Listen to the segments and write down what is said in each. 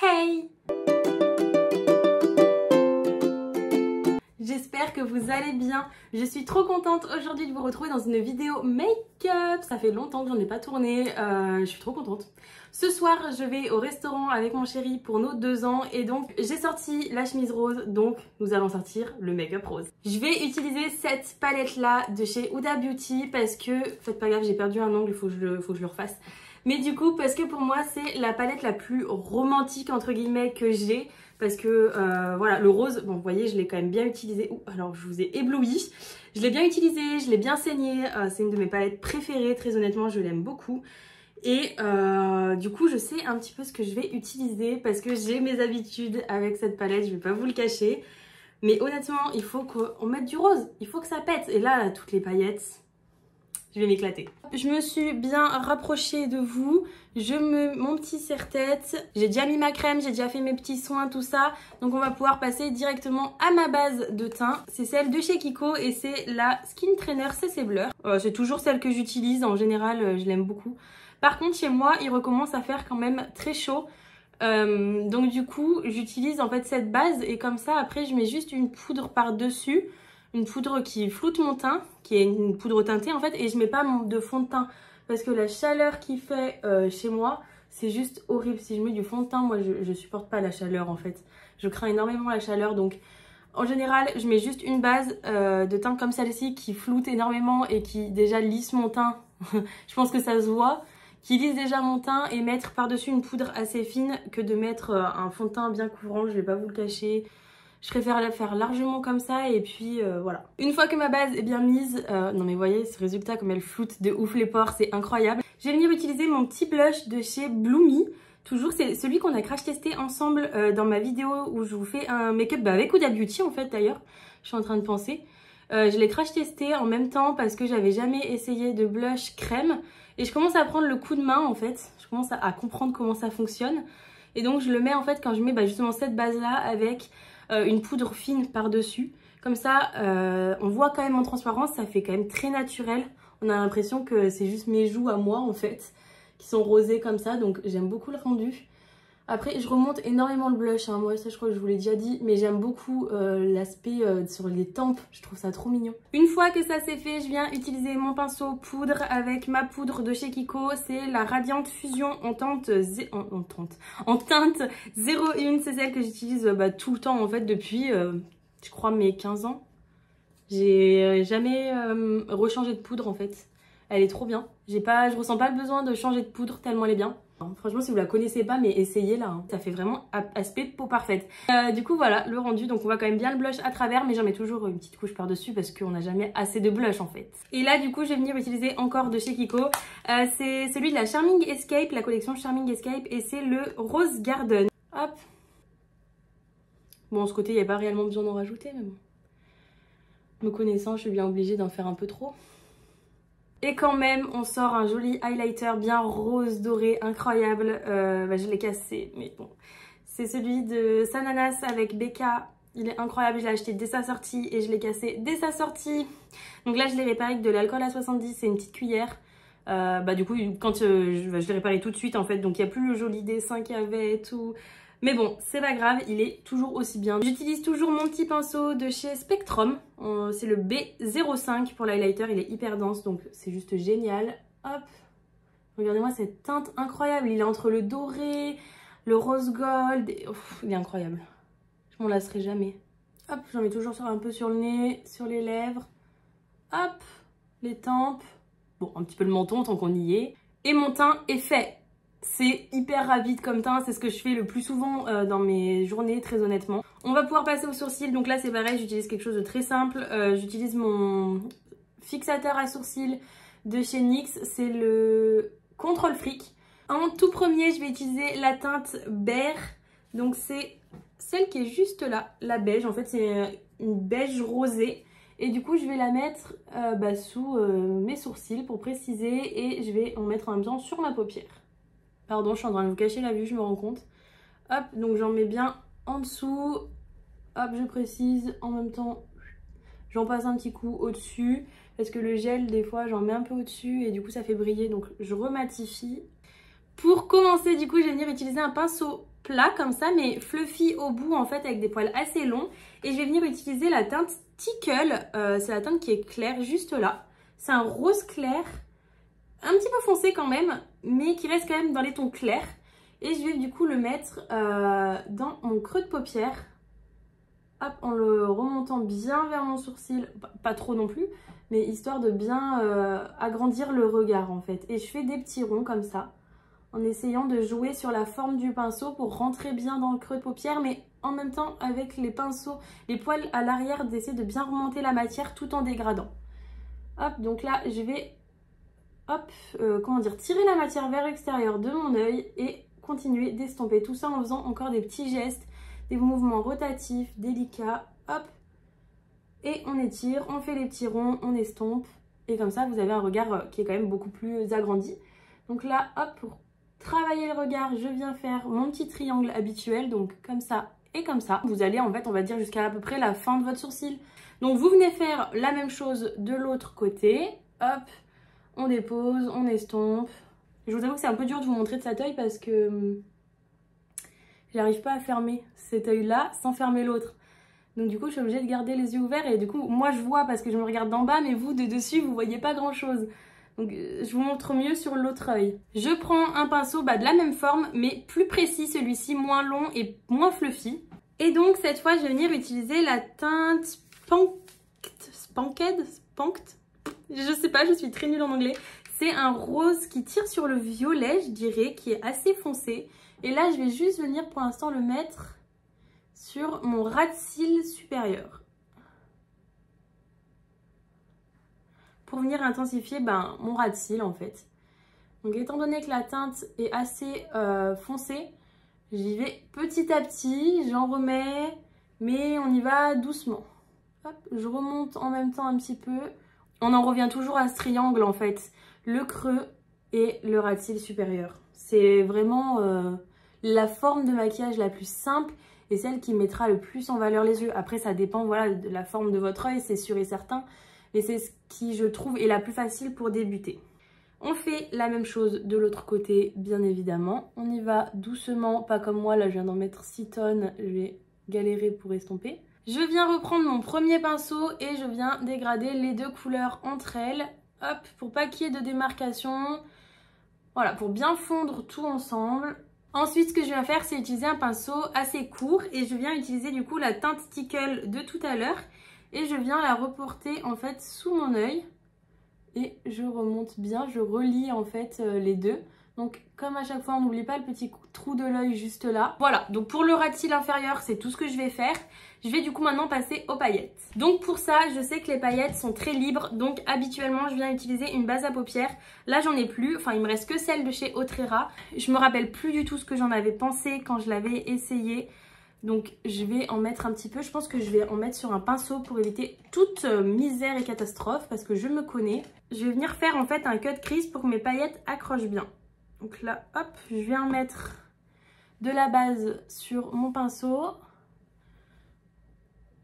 Hey! J'espère que vous allez bien. Je suis trop contente aujourd'hui de vous retrouver dans une vidéo make-up. Ça fait longtemps que j'en ai pas tourné. Je suis trop contente. Ce soir, je vais au restaurant avec mon chéri pour nos 2 ans. Et donc, j'ai sorti la chemise rose. Donc, nous allons sortir le make-up rose. Je vais utiliser cette palette-là de chez Huda Beauty parce que... Faites pas gaffe, j'ai perdu un ongle, il faut que je le refasse. Mais du coup, parce que pour moi, c'est la palette la plus romantique, entre guillemets, que j'ai. Parce que, voilà, le rose, bon, vous voyez, je l'ai quand même bien utilisé. Ouh, alors, je vous ai ébloui. Je l'ai bien utilisé, je l'ai bien saigné. C'est une de mes palettes préférées, très honnêtement, je l'aime beaucoup. Et du coup, je sais un petit peu ce que je vais utiliser parce que j'ai mes habitudes avec cette palette, je vais pas vous le cacher. Mais honnêtement, il faut qu'on mette du rose, il faut que ça pète. Et là, toutes les paillettes... je vais m'éclater. Je me suis bien rapprochée de vous. Mon petit serre-tête. J'ai déjà mis ma crème, j'ai déjà fait mes petits soins, tout ça. Donc on va pouvoir passer directement à ma base de teint. C'est celle de chez Kiko et c'est la Skin Trainer CC Blur. C'est toujours celle que j'utilise. En général, je l'aime beaucoup. Par contre, chez moi, il recommence à faire quand même très chaud. Donc du coup, j'utilise en fait cette base et comme ça, après, je mets juste une poudre par-dessus. Une poudre qui floute mon teint, qui est une poudre teintée en fait, et je mets pas de fond de teint parce que la chaleur qu'il fait chez moi, c'est juste horrible. Si je mets du fond de teint, moi je supporte pas la chaleur en fait. Je crains énormément la chaleur, donc en général je mets juste une base de teint comme celle-ci qui floute énormément et qui déjà lisse mon teint. Je pense que ça se voit, qui lisse déjà mon teint, et mettre par-dessus une poudre assez fine que de mettre un fond de teint bien couvrant, je vais pas vous le cacher. Je préfère la faire largement comme ça et puis voilà. Une fois que ma base est bien mise, non mais vous voyez ce résultat comme elle floute de ouf les pores, c'est incroyable. Je vais venir utiliser mon petit blush de chez Bloomy. Toujours, c'est celui qu'on a crash testé ensemble dans ma vidéo où je vous fais un make-up avec Huda Beauty en fait d'ailleurs. Je suis en train de penser. Je l'ai crash testé en même temps parce que j'avais jamais essayé de blush crème. Et je commence à prendre le coup de main en fait. Je commence à comprendre comment ça fonctionne. Et donc je le mets en fait quand je mets justement cette base là avec... une poudre fine par-dessus. Comme ça, on voit quand même en transparence, ça fait quand même très naturel. On a l'impression que c'est juste mes joues à moi en fait, qui sont rosées comme ça. Donc j'aime beaucoup le rendu. Après, je remonte énormément le blush. Hein. Moi, ça je crois que je vous l'ai déjà dit. Mais j'aime beaucoup l'aspect sur les tempes. Je trouve ça trop mignon. Une fois que ça c'est fait, je viens utiliser mon pinceau poudre avec ma poudre de chez Kiko. C'est la Radiant Fusion en teinte 01. C'est celle que j'utilise tout le temps en fait depuis, je crois, mes 15 ans. J'ai jamais rechangé de poudre en fait. Elle est trop bien. Je ressens pas le besoin de changer de poudre tellement elle est bien. Franchement, si vous la connaissez pas, mais essayez-la. Hein. Ça fait vraiment aspect peau parfaite. Du coup, voilà le rendu. Donc, on voit quand même bien le blush à travers, mais j'en mets toujours une petite couche par-dessus parce qu'on n'a jamais assez de blush en fait. Et là, du coup, je vais venir utiliser encore de chez Kiko. C'est celui de la Charming Escape, la collection Charming Escape, et c'est le Rose Garden. Hop. Bon, ce côté, il n'y a pas réellement besoin d'en rajouter, mais bon. Me connaissant, je suis bien obligée d'en faire un peu trop. Et quand même, on sort un joli highlighter bien rose doré, incroyable. Je l'ai cassé, mais bon. C'est celui de Sananas avec Becca. Il est incroyable, je l'ai acheté dès sa sortie et je l'ai cassé dès sa sortie. Donc là, je l'ai réparé avec de l'alcool à 70, c'est une petite cuillère. Du coup, quand je l'ai réparé tout de suite en fait, donc il n'y a plus le joli dessin qu'il y avait et tout. Mais bon, c'est pas grave, il est toujours aussi bien. J'utilise toujours mon petit pinceau de chez Spectrum. C'est le B05 pour l'highlighter, il est hyper dense, donc c'est juste génial. Hop, regardez-moi cette teinte incroyable. Il est entre le doré, le rose gold, et... il est incroyable. Je m'en lasserai jamais. Hop, j'en mets toujours un peu sur le nez, sur les lèvres. Hop, les tempes. Bon, un petit peu le menton tant qu'on y est. Et mon teint est fait. C'est hyper rapide comme teint, c'est ce que je fais le plus souvent dans mes journées, très honnêtement. On va pouvoir passer aux sourcils, donc là c'est pareil, j'utilise quelque chose de très simple. J'utilise mon fixateur à sourcils de chez NYX, c'est le Control Freak. En tout premier, je vais utiliser la teinte Bear, donc c'est celle qui est juste là, la beige. En fait c'est une beige rosée. Et du coup, je vais la mettre sous mes sourcils pour préciser, et je vais en mettre en même temps sur ma paupière. Pardon, je suis en train de vous cacher la vue, je me rends compte. Hop, donc j'en mets bien en dessous. Hop, je précise. En même temps, j'en passe un petit coup au-dessus. Parce que le gel, des fois, j'en mets un peu au-dessus et du coup, ça fait briller. Donc, je rematifie. Pour commencer, du coup, je vais venir utiliser un pinceau plat comme ça, mais fluffy au bout en fait, avec des poils assez longs. Et je vais venir utiliser la teinte Tickle, c'est la teinte qui est claire juste là. C'est un rose clair, un petit peu foncé quand même, mais qui reste quand même dans les tons clairs. Et je vais du coup le mettre dans mon creux de paupière. Hop, en le remontant bien vers mon sourcil, pas trop non plus, mais histoire de bien agrandir le regard en fait. Et je fais des petits ronds comme ça, en essayant de jouer sur la forme du pinceau pour rentrer bien dans le creux de paupière, mais en même temps avec les pinceaux, les poils à l'arrière, d'essayer de bien remonter la matière tout en dégradant. Hop, donc là je vais tirer la matière vers l'extérieur de mon œil et continuer d'estomper tout ça en faisant encore des petits gestes, des mouvements rotatifs, délicats, hop, et on étire, on fait les petits ronds, on estompe, et comme ça vous avez un regard qui est quand même beaucoup plus agrandi. Donc là, hop, pour travailler le regard, je viens faire mon petit triangle habituel, donc comme ça et comme ça. Vous allez en fait, on va dire jusqu'à à peu près la fin de votre sourcil. Donc vous venez faire la même chose de l'autre côté, hop, on dépose, on estompe. Je vous avoue que c'est un peu dur de vous montrer de cet œil parce que j'arrive pas à fermer cet œil-là sans fermer l'autre. Donc du coup, je suis obligée de garder les yeux ouverts et du coup, moi je vois parce que je me regarde d'en bas, mais vous, de dessus, vous voyez pas grand-chose. Donc je vous montre mieux sur l'autre œil. Je prends un pinceau de la même forme, mais plus précis, celui-ci moins long et moins fluffy. Et donc cette fois, je vais venir utiliser la teinte Spanked. Je sais pas, je suis très nulle en anglais. C'est un rose qui tire sur le violet, je dirais, qui est assez foncé. Et là, je vais juste venir pour l'instant le mettre sur mon ras de cils supérieur. Pour venir intensifier mon ras de cils en fait. Donc étant donné que la teinte est assez foncée, j'y vais petit à petit, j'en remets, mais on y va doucement. Hop, je remonte en même temps un petit peu. On en revient toujours à ce triangle en fait, le creux et le ras de cils supérieur. C'est vraiment la forme de maquillage la plus simple et celle qui mettra le plus en valeur les yeux. Après ça dépend voilà, de la forme de votre œil, c'est sûr et certain. Mais c'est ce qui je trouve est la plus facile pour débuter. On fait la même chose de l'autre côté bien évidemment. On y va doucement, pas comme moi, là je viens d'en mettre 6 tonnes, je vais galérer pour estomper. Je viens reprendre mon premier pinceau et je viens dégrader les deux couleurs entre elles. Hop, pour pas qu'il y ait de démarcation. Voilà, pour bien fondre tout ensemble. Ensuite, ce que je viens faire, c'est utiliser un pinceau assez court et je viens utiliser du coup la teinte Tickle de tout à l'heure. Et je viens la reporter en fait sous mon œil et je remonte bien, je relie en fait les deux. Donc comme à chaque fois on n'oublie pas le petit trou de l'œil juste là. Voilà, donc pour le ras de cils inférieur c'est tout ce que je vais faire. Je vais du coup maintenant passer aux paillettes. Donc pour ça je sais que les paillettes sont très libres, donc habituellement je viens utiliser une base à paupières. Là j'en ai plus, enfin il me reste que celle de chez Autrera. Je me rappelle plus du tout ce que j'en avais pensé quand je l'avais essayé. Donc je vais en mettre un petit peu, je pense que je vais en mettre sur un pinceau pour éviter toute misère et catastrophe parce que je me connais. Je vais venir faire en fait un cut crease pour que mes paillettes accrochent bien. Donc là hop, je viens mettre de la base sur mon pinceau.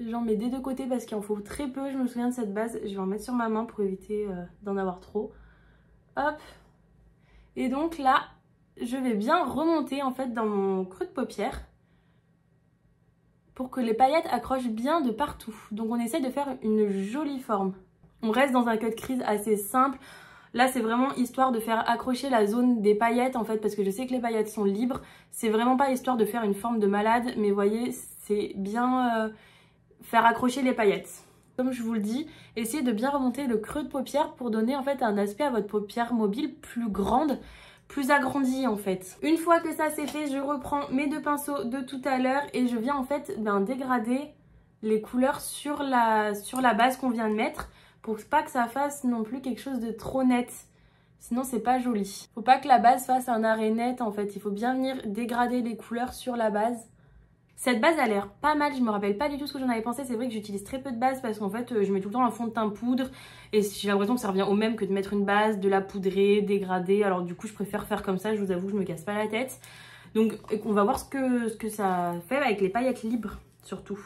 J'en mets des deux côtés parce qu'il en faut très peu, je me souviens de cette base. Je vais en mettre sur ma main pour éviter d'en avoir trop. Hop. Et donc là, je vais bien remonter en fait dans mon creux de paupière pour que les paillettes accrochent bien de partout. Donc on essaie de faire une jolie forme. On reste dans un cut crease assez simple. Là c'est vraiment histoire de faire accrocher la zone des paillettes en fait, parce que je sais que les paillettes sont libres. C'est vraiment pas histoire de faire une forme de malade, mais vous voyez, c'est bien faire accrocher les paillettes. Comme je vous le dis, essayez de bien remonter le creux de paupière pour donner en fait un aspect à votre paupière mobile plus grande, plus agrandie en fait. Une fois que ça c'est fait, je reprends mes deux pinceaux de tout à l'heure et je viens en fait dégrader les couleurs sur la base qu'on vient de mettre pour pas que ça fasse non plus quelque chose de trop net. Sinon c'est pas joli. Faut pas que la base fasse un arrêt net en fait. Il faut bien venir dégrader les couleurs sur la base. Cette base a l'air pas mal, je me rappelle pas du tout ce que j'en avais pensé. C'est vrai que j'utilise très peu de base parce qu'en fait je mets tout le temps un fond de teint poudre et j'ai l'impression que ça revient au même que de mettre une base, de la poudrer, dégrader. Alors du coup je préfère faire comme ça, je vous avoue, je me casse pas la tête. Donc on va voir ce que ça fait avec les paillettes libres surtout.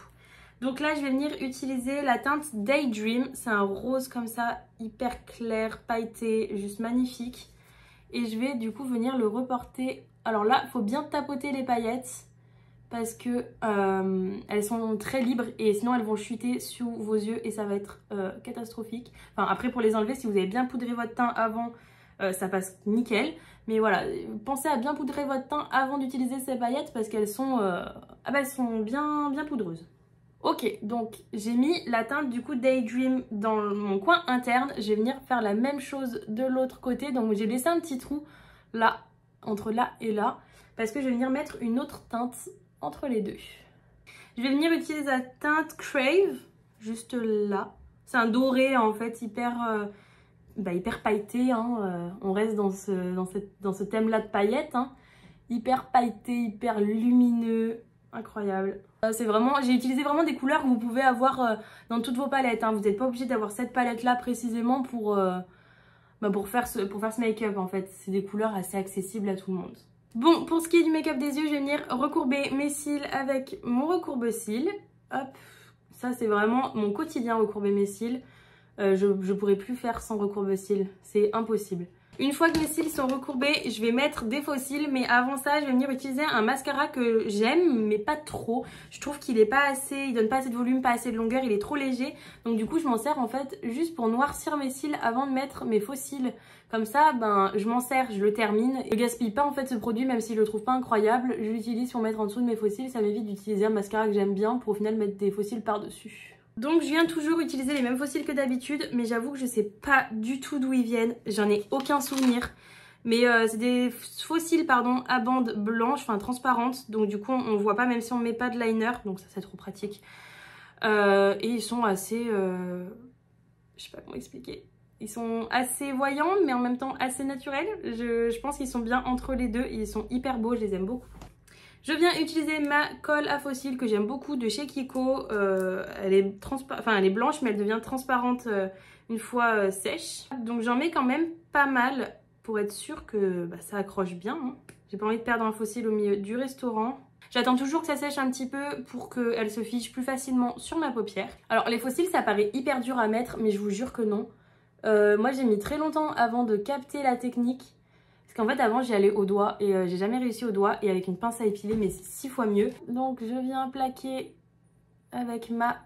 Donc là je vais venir utiliser la teinte Daydream, c'est un rose comme ça hyper clair, pailleté, juste magnifique. Et je vais du coup venir le reporter Alors là, il faut bien tapoter les paillettes parce que elles sont très libres et sinon elles vont chuter sous vos yeux et ça va être catastrophique. Enfin après pour les enlever, si vous avez bien poudré votre teint avant, ça passe nickel. Mais voilà, pensez à bien poudrer votre teint avant d'utiliser ces paillettes parce qu'elles sont, elles sont bien poudreuses. Ok, donc j'ai mis la teinte du coup Daydream dans mon coin interne. Je vais venir faire la même chose de l'autre côté. Donc j'ai laissé un petit trou là, entre là et là, parce que je vais venir mettre une autre teinte entre les deux. Je vais venir utiliser la teinte Crave, juste là. C'est un doré en fait, hyper pailleté. Hein. On reste dans ce thème-là de paillettes. Hein. Hyper pailleté, hyper lumineux, incroyable. C'est vraiment, j'ai utilisé vraiment des couleurs que vous pouvez avoir dans toutes vos palettes. Hein. Vous n'êtes pas obligé d'avoir cette palette-là précisément pour faire ce make-up en fait. C'est des couleurs assez accessibles à tout le monde. Bon, pour ce qui est du make-up des yeux, je vais venir recourber mes cils avec mon recourbe-cils. Hop, ça c'est vraiment mon quotidien, recourber mes cils. Je pourrais plus faire sans recourbe-cils, c'est impossible. Une fois que mes cils sont recourbés, je vais mettre des faux cils, mais avant ça, je vais venir utiliser un mascara que j'aime, mais pas trop. Je trouve qu'il est pas assez, il donne pas assez de volume, pas assez de longueur, il est trop léger. Donc du coup, je m'en sers en fait juste pour noircir mes cils avant de mettre mes faux cils. Comme ça, je m'en sers, je le termine. Je gaspille pas en fait ce produit, même si je le trouve pas incroyable. Je l'utilise pour mettre en dessous de mes faux cils, ça m'évite d'utiliser un mascara que j'aime bien pour au final mettre des faux cils par-dessus. Donc je viens toujours utiliser les mêmes faux cils que d'habitude, mais j'avoue que je sais pas du tout d'où ils viennent, j'en ai aucun souvenir. Mais c'est des faux cils pardon, à bande blanche, enfin transparente, donc du coup on voit pas même si on met pas de liner, donc ça c'est trop pratique. Et ils sont assez, je sais pas comment expliquer, ils sont assez voyants mais en même temps assez naturels. Je pense qu'ils sont bien entre les deux, ils sont hyper beaux, je les aime beaucoup. Je viens utiliser ma colle à faux cils que j'aime beaucoup de chez Kiko. Elle est blanche mais elle devient transparente une fois sèche. Donc j'en mets quand même pas mal pour être sûre que ça accroche bien. Hein. J'ai pas envie de perdre un faux cil au milieu du restaurant. J'attends toujours que ça sèche un petit peu pour qu'elle se fiche plus facilement sur ma paupière. Alors les faux cils ça paraît hyper dur à mettre mais je vous jure que non. Moi j'ai mis très longtemps avant de capter la technique. Parce qu'en fait avant j'y allais au doigt et j'ai jamais réussi au doigt et avec une pince à épiler mais c'est 6 fois mieux. Donc je viens plaquer avec ma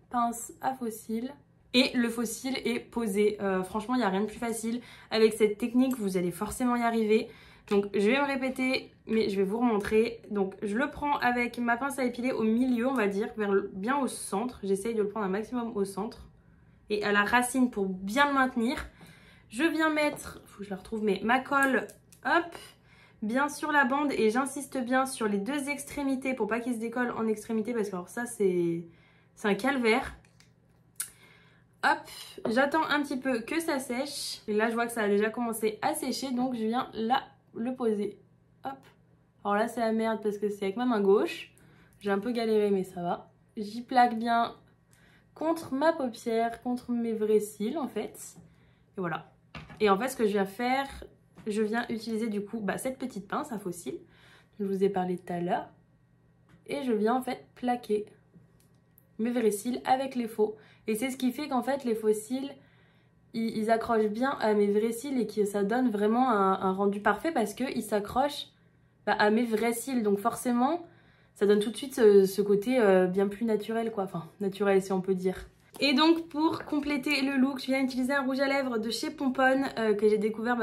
pince à faux cils et le faux cil est posé. Franchement il n'y a rien de plus facile. Avec cette technique vous allez forcément y arriver. Donc je vais me répéter mais je vais vous remontrer. Donc je le prends avec ma pince à épiler au milieu on va dire, bien au centre. J'essaye de le prendre un maximum au centre et à la racine pour bien le maintenir. Je viens mettre, faut que je la retrouve, mais ma colle, hop, bien sur la bande et j'insiste bien sur les deux extrémités pour pas qu'il se décolle en extrémité parce que alors ça c'est un calvaire. Hop, j'attends un petit peu que ça sèche et là je vois que ça a déjà commencé à sécher donc je viens là le poser. Hop, alors là c'est la merde parce que c'est avec ma main gauche, j'ai un peu galéré mais ça va. J'y plaque bien contre ma paupière, contre mes vrais cils en fait et voilà. Et en fait ce que je viens faire, je viens utiliser du coup cette petite pince à faux cils dont je vous ai parlé tout à l'heure. Et je viens en fait plaquer mes vrais cils avec les faux. Et c'est ce qui fait qu'en fait les faux cils, ils accrochent bien à mes vrais cils et que ça donne vraiment un rendu parfait parce qu'ils s'accrochent à mes vrais cils. Donc forcément, ça donne tout de suite ce côté bien plus naturel quoi. Enfin, naturel si on peut dire. Et donc pour compléter le look, je viens utiliser un rouge à lèvres de chez Pomponne que j'ai découvert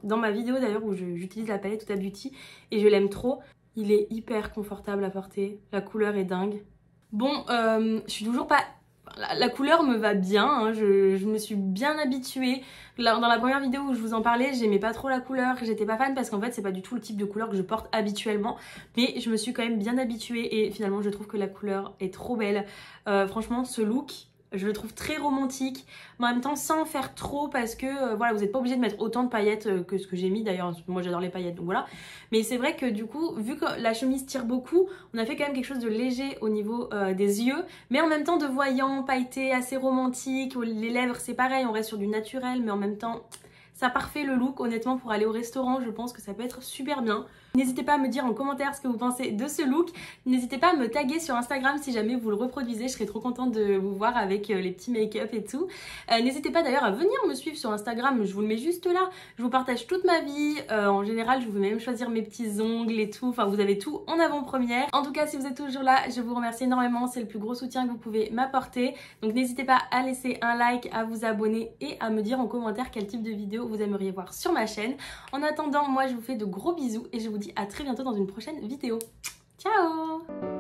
dans ma vidéo d'ailleurs où j'utilise la palette Huda Beauty et je l'aime trop. Il est hyper confortable à porter, la couleur est dingue. Bon, je suis toujours pas... La couleur me va bien, hein, je me suis bien habituée. Dans la première vidéo où je vous en parlais, j'aimais pas trop la couleur, j'étais pas fan parce qu'en fait c'est pas du tout le type de couleur que je porte habituellement. Mais je me suis quand même bien habituée et finalement je trouve que la couleur est trop belle. Franchement ce look... je le trouve très romantique, mais en même temps sans en faire trop parce que voilà, vous n'êtes pas obligé de mettre autant de paillettes que ce que j'ai mis d'ailleurs. Moi j'adore les paillettes donc voilà. Mais c'est vrai que du coup, vu que la chemise tire beaucoup, on a fait quand même quelque chose de léger au niveau des yeux, mais en même temps de voyant, pailleté, assez romantique. Les lèvres c'est pareil, on reste sur du naturel, mais en même temps ça parfait le look. Honnêtement pour aller au restaurant, je pense que ça peut être super bien. N'hésitez pas à me dire en commentaire ce que vous pensez de ce look. N'hésitez pas à me taguer sur Instagram si jamais vous le reproduisez. Je serais trop contente de vous voir avec les petits make-up et tout. N'hésitez pas d'ailleurs à venir me suivre sur Instagram. Je vous le mets juste là. Je vous partage toute ma vie. En général, je vous fais même choisir mes petits ongles et tout. Enfin, vous avez tout en avant-première. En tout cas, si vous êtes toujours là, je vous remercie énormément. C'est le plus gros soutien que vous pouvez m'apporter. Donc n'hésitez pas à laisser un like, à vous abonner et à me dire en commentaire quel type de vidéo vous aimeriez voir sur ma chaîne. En attendant, moi je vous fais de gros bisous et je vous dis à très bientôt dans une prochaine vidéo. Ciao!